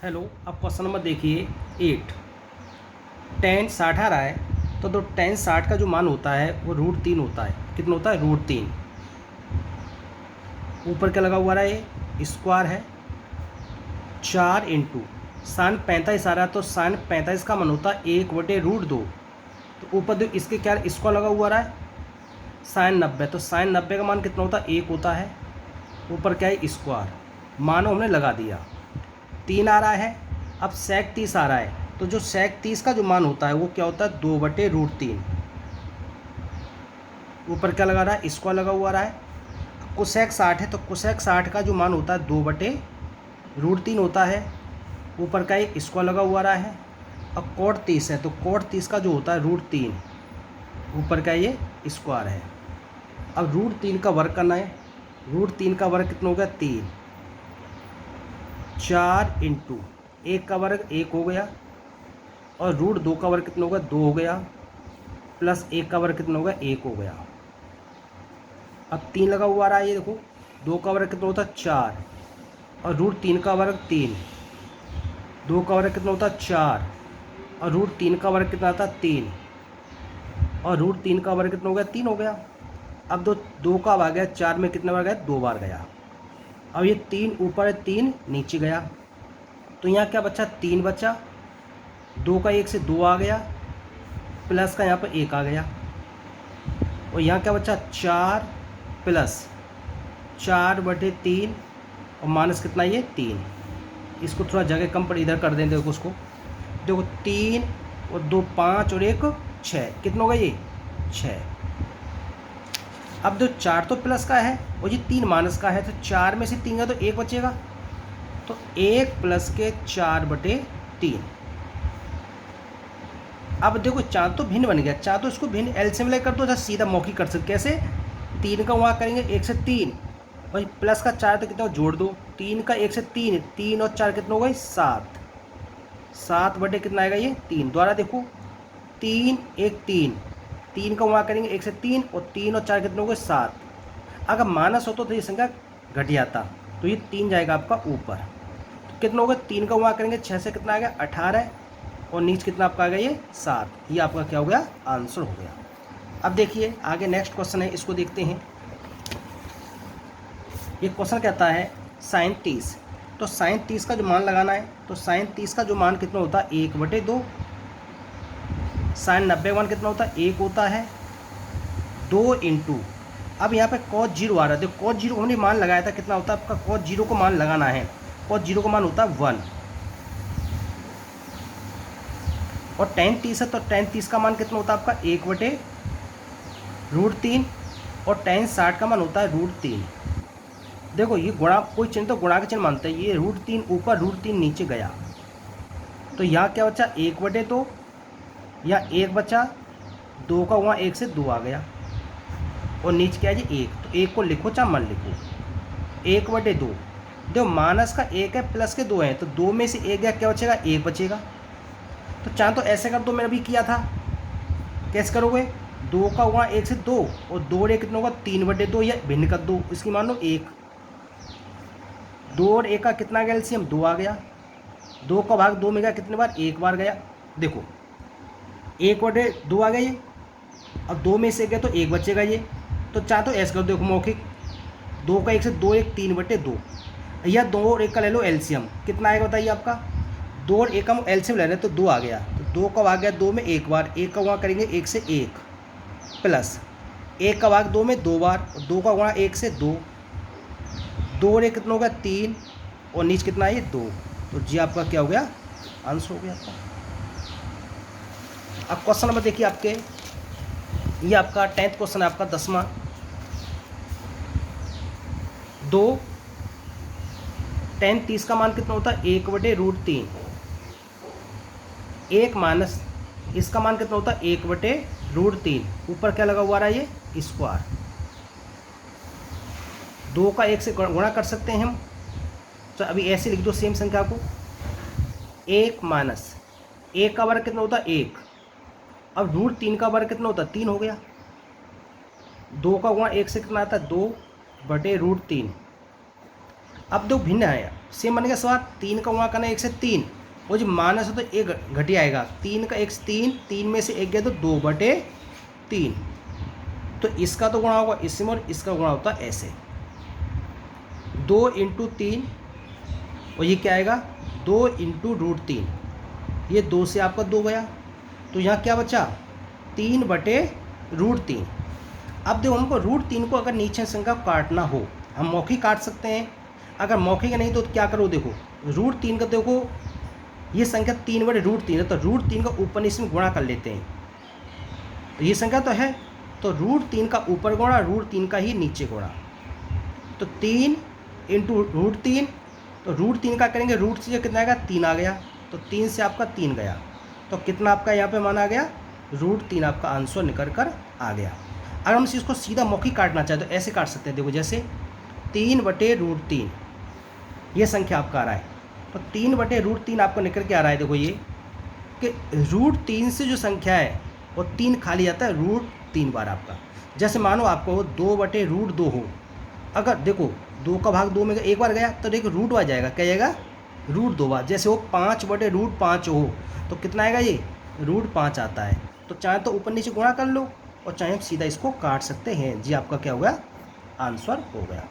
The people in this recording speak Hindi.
हेलो, अब क्वेश्चन नंबर देखिए 8। टेन 60 आ रहा है तो टेन 60 का जो मान होता है वो √3 होता है। कितना होता है? √3। ऊपर क्या लगा हुआ है? ये स्क्वायर है। 4 इंटू साइन 45 आ रहा है तो साइन 45 का मान होता है 1/√2। तो ऊपर देखो इसके क्या स्क्वायर लगा हुआ रहा है? साइन 90। तो साइन 90 का मान कितना होता है? 1 होता है। ऊपर क्या है? स्क्वायर। मानो हमने लगा दिया। 3 आ रहा है। अब सेक 30 आ रहा है तो जो सेक 30 का जो मान होता है वो क्या होता है? 2/√3। ऊपर क्या लगा रहा है? स्क्वायर लगा हुआ रहा है। कोसेक 60 है तो कोसेक 60 का जो मान होता है 2/√3 होता है। ऊपर का एक स्क्वायर लगा हुआ रहा है। अब कोट 30 है तो कोट 30 का जो होता है √3। ऊपर का ये स्क्वायर है। अब √3 का वर्ग करना है। √3 का वर्ग कितना हो गया? 3। 4 इंटू 1 का वर्ग 1 हो गया और √2 का वर्ग कितना हो गया? 2 हो गया प्लस 1 का वर्ग कितना हो गया? 1 हो गया। अब 3 लगा हुआ रहा है। ये देखो 2 का वर्ग कितना होता है? 4 और √3 का वर्ग 3। 2 का वर्ग कितना होता है? 4 और √3 का वर्ग कितना आता है? 3 और √3 का वर्ग कितना हो गया? 3 हो गया। अब 2 का आ गया 4 में कितने बार गया? 2 बार गया। अब ये 3 ऊपर है, 3 नीचे गया तो यहाँ क्या बचा? 3 बचा। 2 का 1 से 2 आ गया प्लस का यहाँ पर 1 आ गया और यहाँ क्या बचा? 4 प्लस 4/3 और माइनस कितना? ये 3। इसको थोड़ा जगह कम पर इधर कर दें। देखो उसको, देखो 3 और 2 5 और 1 6। कितना होगा? ये 6। अब जो 4 तो प्लस का है और ये 3 माइनस का है तो 4 में से 3 का तो 1 बचेगा। तो 1 प्लस के 4/3। अब देखो 4 तो भिन्न बन गया। 4 तो इसको भिन्न एलसीएम ले कर दो। अच्छा सीधा मौखिक कर सकते। कैसे? 3 का वहाँ करेंगे 1 से 3 और प्लस का 4 तो कितना जोड़ दो। 3 का 1 से 3, 3 और 4 कितना होगा? 7। 7 बटे कितना आएगा? ये 3। द्वारा देखो 3 1 3। 3 का वहाँ करेंगे 1 से 3 और 3 और 4 कितने हो गए? 7। अगर माइनस होता तो ये संख्या घट जाता तो ये 3 जाएगा आपका ऊपर। तो कितना होगा? 3 का वहाँ करेंगे 6 से कितना आ गया? 18 और नीचे कितना आपका आ गया? ये 7। ये आपका क्या हो गया? आंसर हो गया। अब देखिए आगे नेक्स्ट क्वेश्चन है, इसको देखते हैं। ये क्वेश्चन कहता है साइन 30। तो साइन 30 का जो मान लगाना है तो साइन 30 का जो मान कितना होता है? 1/2। साइन 90 का मान कितना होता है? 1 होता है। 2 इंटू अब यहाँ पे cos 0 आ रहा है। देखो cos 0 हमने मान लगाया था, कितना होता है आपका? cos 0 को मान लगाना है। cos 0 का मान होता है 1 और tan 30 है तो tan 30 का मान कितना होता है आपका? 1/√3 और tan 60 का मान होता है √3। देखो ये गुणा, कोई चिन्ह तो गुणा के चिन्ह मानते हैं। ये √3 ऊपर √3 नीचे गया तो यहाँ क्या बचा? 1/2 या 1 बचा। 2 का वहाँ 1 से 2 आ गया और नीचे क्या है जी? 1। तो 1 को लिखो चाहे मन लिखो। 1/2 देखो माइनस का 1 है प्लस के 2 हैं तो 2 में से 1 गया, क्या बचेगा? 1 बचेगा। तो चाहे तो ऐसे कर दो, मैंने अभी किया था। कैसे करोगे? 2 का वहाँ 1 से 2 और 2 और 1 कितना होगा? 3/2 या भिन्न कर दो। इसकी मान लो 1। 2 और 1 का कितना आ गया? एलसीएम 2 आ गया। 2 का भाग 2 में गया कितने बार? 1 बार गया। देखो 1/2 आ गया ये। अब 2 में से गया तो 1 बचेगा ये। तो चाहे तो ऐसे कर दो। देखो मौखिक 2 का 1 से 2 1 3/2 या 2 और 1 का ले लो एलसीएम। कितना आएगा बताइए आपका? 2 और 1 का एलसीएम ले रहे हैं तो 2 आ गया। तो 2 का भाग गया 2 में 1 बार। 1 का वहाँ करेंगे 1 से 1 प्लस 1 का भाग 2 में 2 बार और 2 का वहाँ 1 से 2। 2 और 1 कितना होगा? 3 और नीचे कितना है? ये 2। तो जी आपका क्या हो गया? आंसर हो गया आपका। अब क्वेश्चन नंबर देखिए आपके, ये आपका 10th क्वेश्चन है आपका 10वां। 2 tan 30 का मान कितना होता है? 1/√3। 1 माइनस इसका मान कितना होता है? 1/√3। ऊपर क्या लगा हुआ रहा है? ये स्क्वायर। 2 का 1 से गुणा कर सकते हैं हम। तो अभी ऐसे लिख दो सेम संख्या को। 1 माइनस 1 का वर्ग कितना होता है? 1। अब √3 का वर्ग कितना होता है? 3 हो गया। 2 का गुणा 1 से कितना आता है? 2/√3। अब दो भिन्न है, सेम बन गया सवाल। 3 का गुणा करना 1 से 3, वो जो माइनस है तो एक घटिया आएगा। 3 का 1 से 3, 3 में से 1 गया तो 2/3। तो इसका तो गुणा होगा इसमें और इसका गुणा होता है ऐसे, 2 × 3, और ये क्या आएगा 2 × √3। ये 2 से आपका 2 गया, तो यहाँ क्या बचा 3/√3। अब देखो हमको √3 को अगर नीचे संख्या को काटना हो, हम मौखिक काट सकते हैं। अगर मौखिक नहीं तो क्या करो, देखो √3 का देखो ये संख्या 3/√3 है, तो √3 का ऊपर इसमें गुणा कर लेते हैं। तो ये संख्या तो है, तो √3 का ऊपर गुणा, √3 का ही नीचे गुणा। तो 3 × √3, तो √3 का करेंगे, रूट से कितना आएगा 3 आ गया, तो 3 से आपका 3 गया, तो कितना आपका यहाँ पे मान आ गया √3 आपका आंसर निकल कर आ गया। अगर हम इसको सीधा मौखिक काटना चाहें तो ऐसे काट सकते हैं, देखो जैसे 3/√3 ये संख्या आपका आ रहा है, तो 3/√3 आपको निकल के आ रहा है। देखो ये कि √3 से जो संख्या है वो 3 खाली जाता है √3 बार आपका। जैसे मानो आपको 2/√2 हो, अगर देखो 2 का भाग 2 में एक बार गया तो देखो रूट आ जाएगा, क्या जाएगा √2 बार। जैसे वो 5/√5 हो तो कितना आएगा ये √5 आता है। तो चाहे तो ऊपर नीचे गुणा कर लो और चाहे सीधा इसको काट सकते हैं। जी आपका क्या हो गया आंसर हो गया।